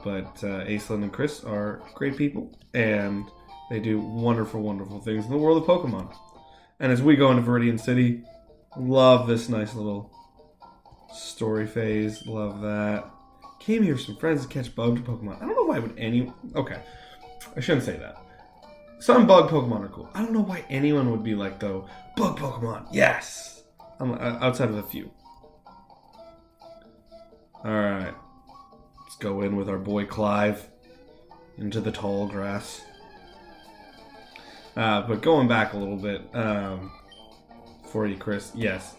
But Aislinn and Chris are great people, and they do wonderful, wonderful things in the world of Pokemon. And as we go into Viridian City, love this nice little story phase. Love that. Came here with some friends to catch bugged Pokemon. I don't know why would any... Okay, I shouldn't say that. Some bug Pokemon are cool. I don't know why anyone would be like, though, bug Pokemon, yes! Outside of a few. Alright. Let's go in with our boy Clive into the tall grass. But going back a little bit, for you, Chris, yes.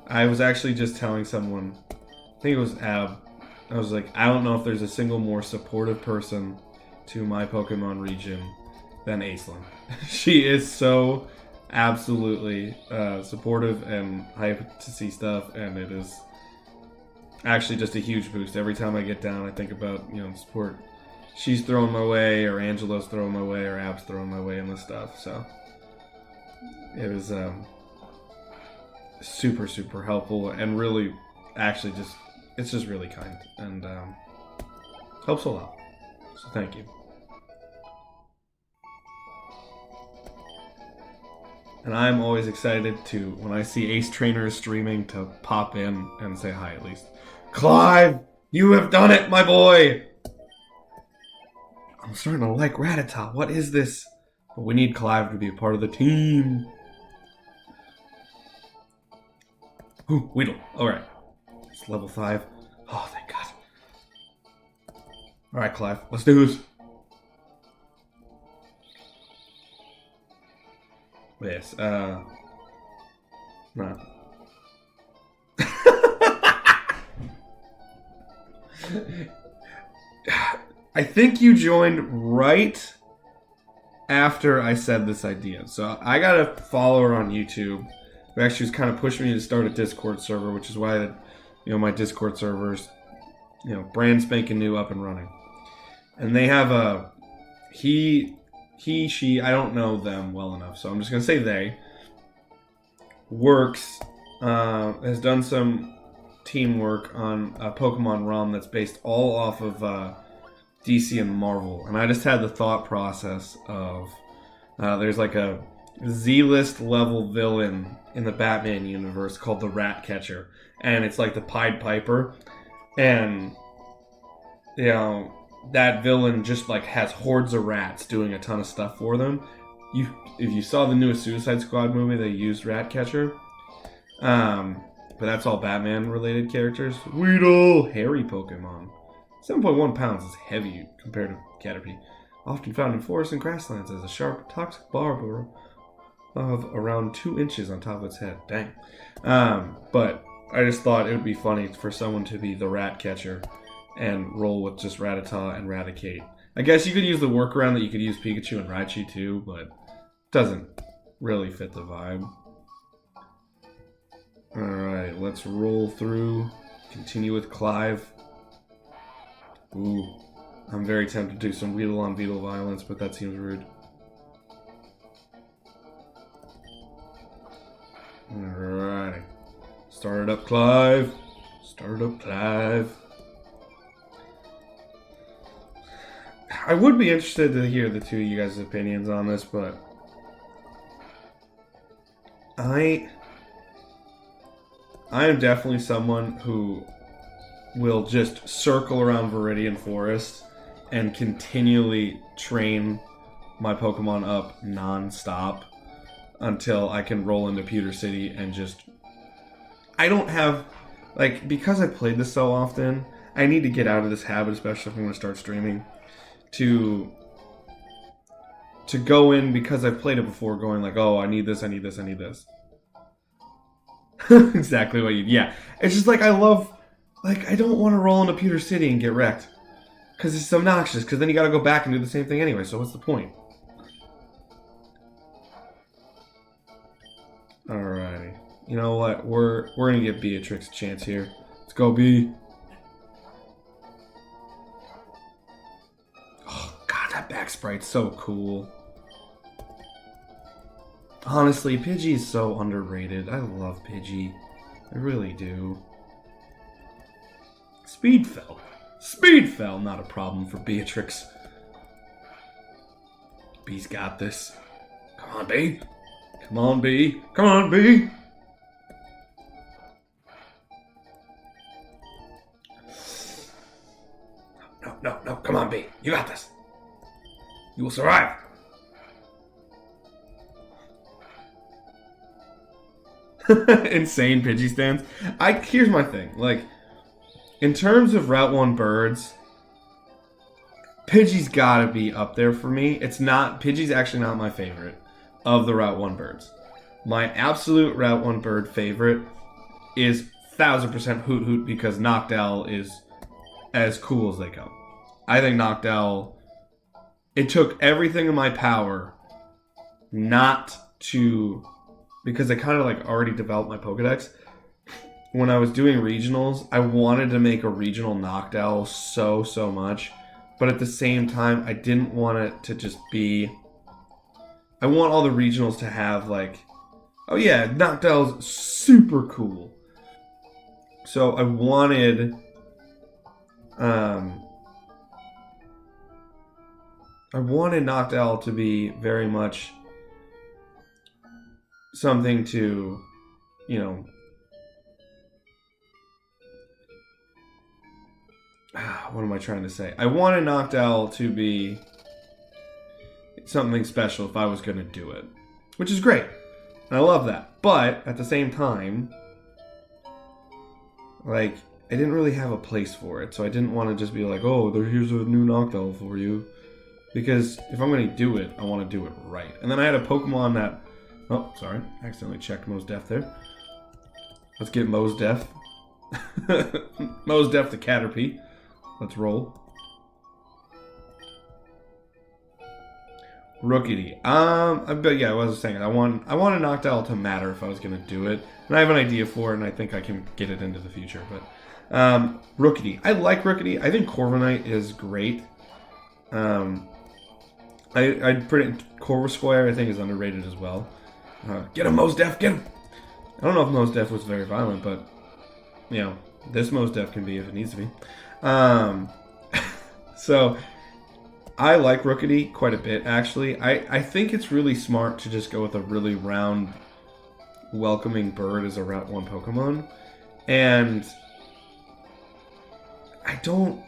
I was actually just telling someone, I think it was Ab, I was like, I don't know if there's a single more supportive person to my Pokemon region than Aislinn. She is so absolutely supportive and hyped to see stuff, and it is actually just a huge boost. Every time I get down, I think about, support she's throwing my way, or Angelo's throwing my way, or Ab's throwing my way in this stuff. So it was super, super helpful, and really, actually, it's just really kind, and helps a lot. So thank you. And I'm always excited to, when I see Ace Trainer streaming, to pop in and say hi at least. Clive, you have done it, my boy! I'm starting to like Rattata. What is this? But we need Clive to be a part of the team. Ooh, Weedle. Alright. It's level 5. Oh, thank God. Alright, Clive. Let's do this. Yes, no. I think you joined right after I said this idea. So I got a follower on YouTube who actually was kind of pushing me to start a Discord server, which is why, my Discord server's, brand spanking new, up and running. And they have a, he, she, I don't know them well enough, so I'm just going to say they, works, has done some teamwork on a Pokemon ROM that's based all off of DC and Marvel. And I just had the thought process of, there's like a Z-list level villain in the Batman universe called the Ratcatcher. And it's like the Pied Piper. And, that villain just like has hordes of rats doing a ton of stuff for them. If you saw the newest Suicide Squad movie, they used Ratcatcher. But that's all Batman related characters. Weedle, hairy Pokemon. 7.1 pounds is heavy compared to Caterpie. Often found in forests and grasslands as a sharp, toxic barb of around 2 inches on top of its head. Dang. But I just thought it would be funny for someone to be the Ratcatcher and roll with just Rattata and Raticate. I guess you could use the workaround that you could use Pikachu and Raichu too, but it doesn't really fit the vibe. Alright, let's roll through. Continue with Clive. Ooh, I'm very tempted to do some Weedle on Beetle violence, but that seems rude. Alright. Start it up, Clive. Start it up, Clive. I would be interested to hear the two of you guys' opinions on this, but I am definitely someone who will just circle around Viridian Forest and continually train my Pokemon up non-stop until I can roll into Pewter City and just... I don't have... because I've played this so often, I need to get out of this habit, especially if I'm going to start streaming, to go in because I've played it before, going like, oh, I need this, I need this, I need this. Exactly what you... Yeah. It's just I love... I don't want to roll into Pewter City and get wrecked. Because it's obnoxious, because then you gotta go back and do the same thing anyway, so what's the point? Alrighty. You know what? We're gonna give Beatrix a chance here. Let's go, B. Oh, God, that back sprite's so cool. Honestly, Pidgey is so underrated. I love Pidgey. I really do. Speed fell. Speed fell, not a problem for Beatrix. Bee's got this. Come on, Bee. Come on, Bee. Come on, Bee. No. Come on, Bee. You got this. You will survive. Insane Pidgey stands. Here's my thing. Like, in terms of Route 1 birds, Pidgey's gotta be up there for me. Pidgey's actually not my favorite of the Route 1 birds. My absolute Route 1 bird favorite is 1000% Hoot Hoot because Noctowl is as cool as they come. I think Noctowl, it took everything in my power not to, because I kind of like already developed my Pokedex. When I was doing regionals, I wanted to make a regional Noctowl so much. But at the same time, I didn't want it to just be... I want all the regionals to have like, oh yeah, Noctowl's super cool. So I wanted... I wanted Noctowl to be very much something to, you know... What am I trying to say? I wanted Noctowl to be something special if I was going to do it. Which is great. And I love that. But, at the same time, like, I didn't really have a place for it. So I didn't want to just be like, oh, here's a new Noctowl for you. Because if I'm going to do it, I want to do it right. And then I had a Pokemon that... Oh, sorry. Accidentally checked Mos Def there. Let's get Mos Def. Mos Def the Caterpie. Let's roll. Rookity. But yeah, I was saying, I wanted Noctowl to matter if I was gonna do it, and I have an idea for it, and I think I can get it into the future. But Rookity, I like Rookity. I think Corviknight is great. I'd put it in Corvisquire. I think is underrated as well. Get him, Mos Def, get him. I don't know if Mos Def was very violent, but you know, this Mos Def can be if it needs to be. So I like Rookity quite a bit, actually. I think it's really smart to just go with a really round, welcoming bird as a Route 1 Pokemon. And I don't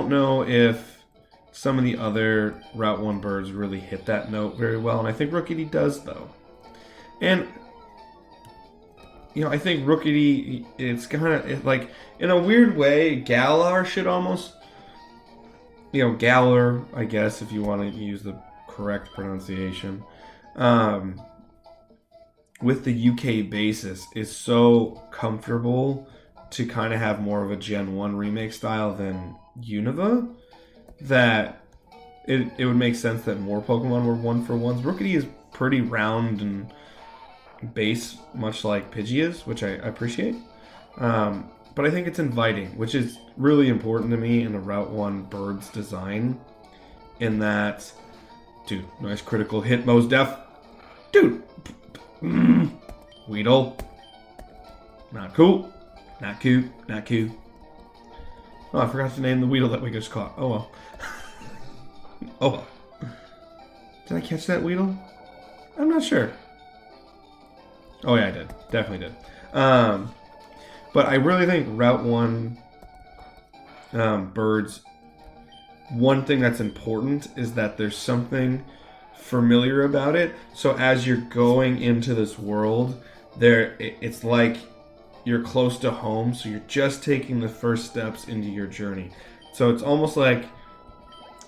know if some of the other Route 1 birds really hit that note very well, and I think Rookity does, though. And you know, I think Rookity, it's kind of, like, in a weird way, Galar should almost, you know, Galar, I guess, if you want to use the correct pronunciation, with the UK basis, is so comfortable to kind of have more of a Gen 1 remake style than Unova, that it would make sense that more Pokemon were 1-for-1s. Rookity is pretty round and base, much like Pidgey is, which I appreciate. But I think it's inviting, which is really important to me in a Route 1 bird's design. In that, dude, nice critical hit, Mos Def. Dude, Weedle. Not cool. Not cute. Not cute. Oh, I forgot to name the Weedle that we just caught. Oh well. Oh well. Did I catch that Weedle? I'm not sure. Oh yeah, I did. Definitely did. But I really think Route 1 birds, one thing that's important is that there's something familiar about it. So as you're going into this world, it's like you're close to home, so you're just taking the first steps into your journey. So it's almost like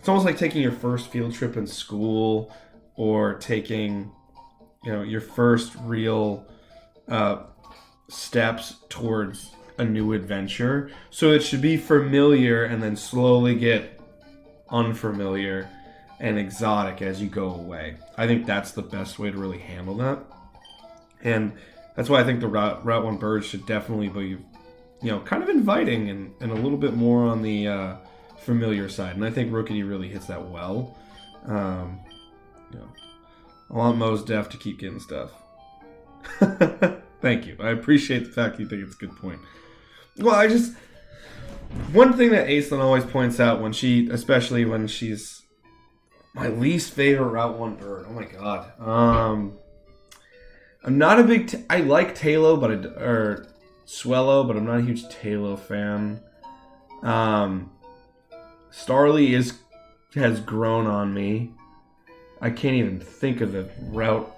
taking your first field trip in school, or taking, you know, your first real steps towards a new adventure. So it should be familiar and then slowly get unfamiliar and exotic as you go away. I think that's the best way to really handle that. And that's why I think the Route 1 birds should definitely be, you know, kind of inviting and a little bit more on the familiar side. And I think Rookity really hits that well. You know, I want Mos Def to keep getting stuff. Thank you. I appreciate the fact that you think it's a good point. Well, I just... One thing that Aislinn always points out when she... Especially when she's... My least favorite Route 1 bird. Oh my god. I'm not a big... I like Talo, but... or Swellow, but I'm not a huge Talo fan. Starly has grown on me. I can't even think of the Route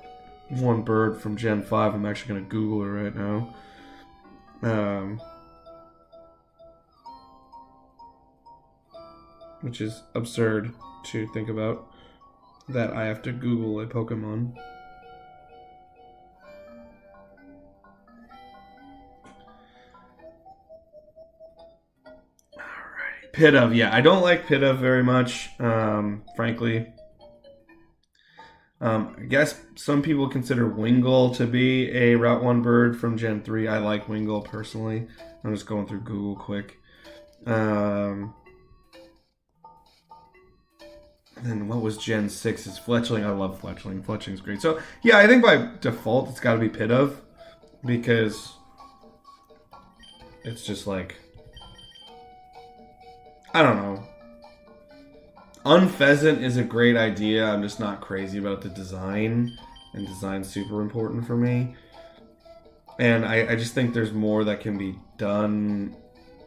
1 bird from Gen 5. I'm actually going to Google it right now. Which is absurd to think about. That I have to Google a Pokemon. Alrighty. Pidove, yeah. I don't like Pidove very much, frankly. I guess some people consider Wingull to be a Route 1 bird from Gen 3. I like Wingull personally. I'm just going through Google quick. And what was Gen 6's Fletchling? I love Fletchling. Fletchling's great. So, yeah, I think by default it's got to be Pidove. Because it's just like... I don't know. Unpheasant is a great idea. I'm just not crazy about the design. And design's super important for me. And I just think there's more that can be done.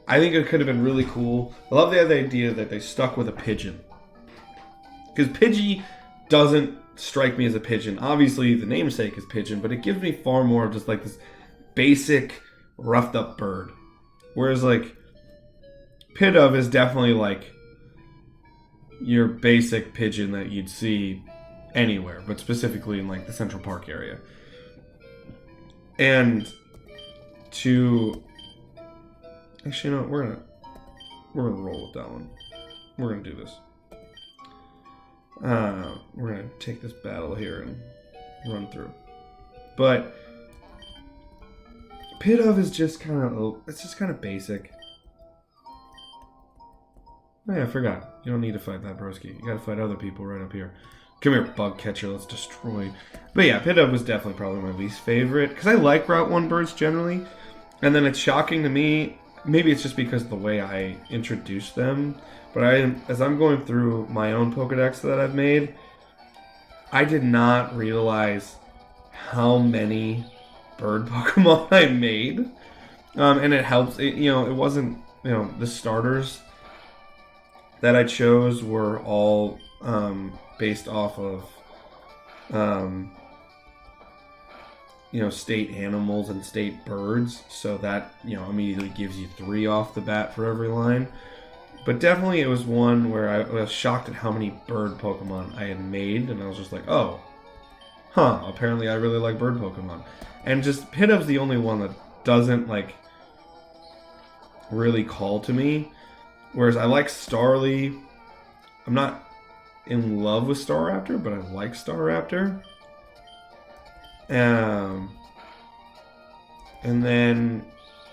I think it could have been really cool. I love the idea that they stuck with a pigeon. Because Pidgey doesn't strike me as a pigeon. Obviously, the namesake is pigeon, but it gives me far more of just like this basic, roughed up bird. Whereas, like, Pidove is definitely like your basic pigeon that you'd see anywhere, but specifically in like the Central Park area. And to... Actually, no, we're gonna roll with that one. We're gonna do this. We're gonna take this battle here and run through. But Pidove is just kind of, it's just kind of basic. Oh yeah, I forgot. You don't need to fight that broski. You gotta fight other people right up here. Come here, bug catcher. Let's destroy. But yeah, Pidove was definitely probably my least favorite because I like Route 1 birds generally, and then it's shocking to me. Maybe it's just because of the way I introduced them. But as I'm going through my own Pokedex that I've made, I did not realize how many bird Pokemon I made. And it helps. It wasn't, the starters that I chose were all based off of, state animals and state birds. So that, immediately gives you 3 off the bat for every line. But definitely it was one where I was shocked at how many bird Pokemon I had made, and I was just like, oh, apparently I really like bird Pokemon. And just Pidove's the only one that doesn't, like, really call to me. Whereas I like Starly. I'm not in love with Staraptor, but I like Staraptor. And then,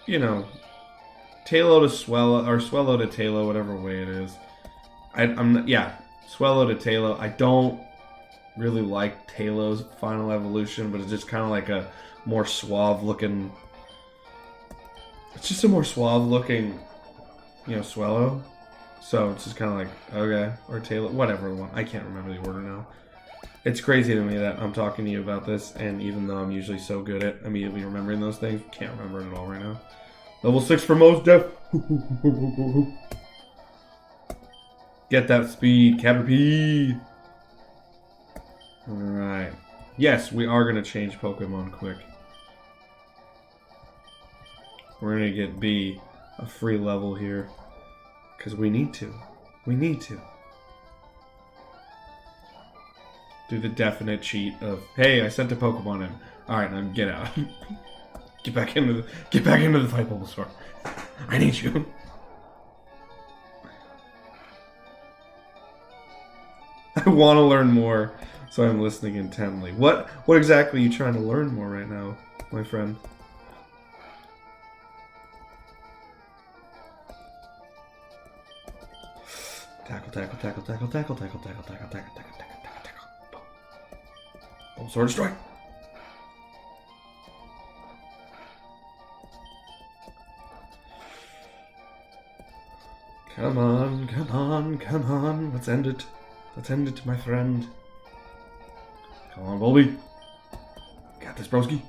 Talo to Swellow, or Swellow to Talo, whatever way it is. Swellow to Talo. I don't really like Talo's final evolution, but it's just kind of like a more suave looking... It's just a more suave looking, Swellow. So it's just kind of like, okay, or Talo, whatever one. I can't remember the order now. It's crazy to me that I'm talking to you about this, and even though I'm usually so good at immediately remembering those things, can't remember it at all right now. Level 6 for most def. Get that speed, Caterpie. Alright. Yes, we are going to change Pokemon quick. We're going to get B a free level here. Because we need to. We need to. Do the definite cheat of, hey, I sent a Pokemon in. Alright, now get out. Get back into the fight, Bulbasaur. I need you. I want to learn more, so I'm listening intently. What exactly are you trying to learn more right now, my friend? Tackle, tackle, tackle, tackle, tackle, tackle, tackle, tackle, tackle, tackle, tackle, tackle. Bulbasaur destroy. Come on, come on, come on. Let's end it. Let's end it, my friend. Come on, Volby. Got this, broski.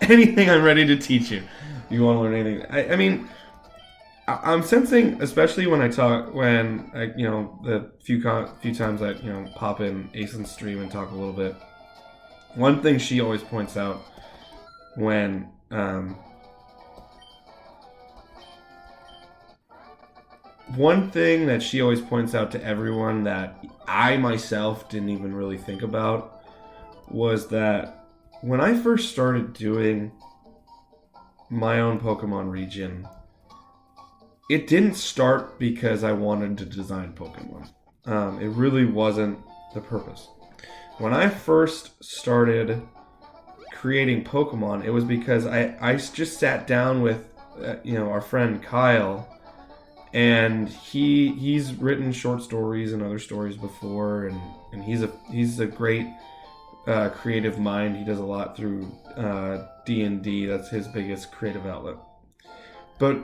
Anything I'm ready to teach you. You want to learn anything? I mean, I'm sensing, especially when I talk, the few times I pop in Aisen's stream and talk a little bit. One thing she always points out when one thing that she always points out to everyone that I myself didn't even really think about was that when I first started doing my own Pokemon region, it didn't start because I wanted to design Pokemon. It really wasn't the purpose. When I first started creating Pokemon, it was because I just sat down with our friend Kyle, and he's written short stories and other stories before, and he's a great creative mind. He does a lot through D&D. That's his biggest creative outlet. But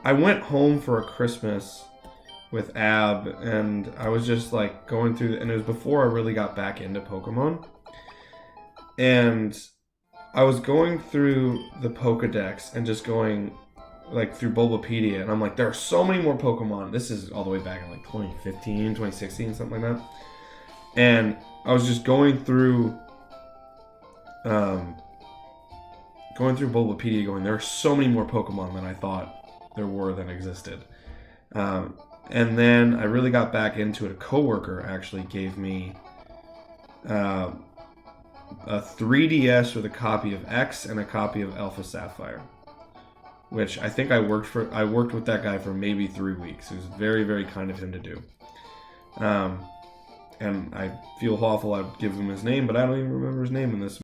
I went home for a Christmas with Ab, and I was just like going through, and it was before I really got back into Pokemon. And I was going through the Pokedex and just going like through Bulbapedia, and I'm like, there are so many more Pokemon. This is all the way back in like 2015, 2016, something like that. And I was just going through Bulbapedia, going, there are so many more Pokemon than I thought there were that existed. And then I really got back into it. A coworker actually gave me a 3DS with a copy of X and a copy of Alpha Sapphire, which I think I worked with that guy for maybe 3 weeks. It was very, very kind of him to do. And I feel awful I'd give him his name, but I don't even remember his name in this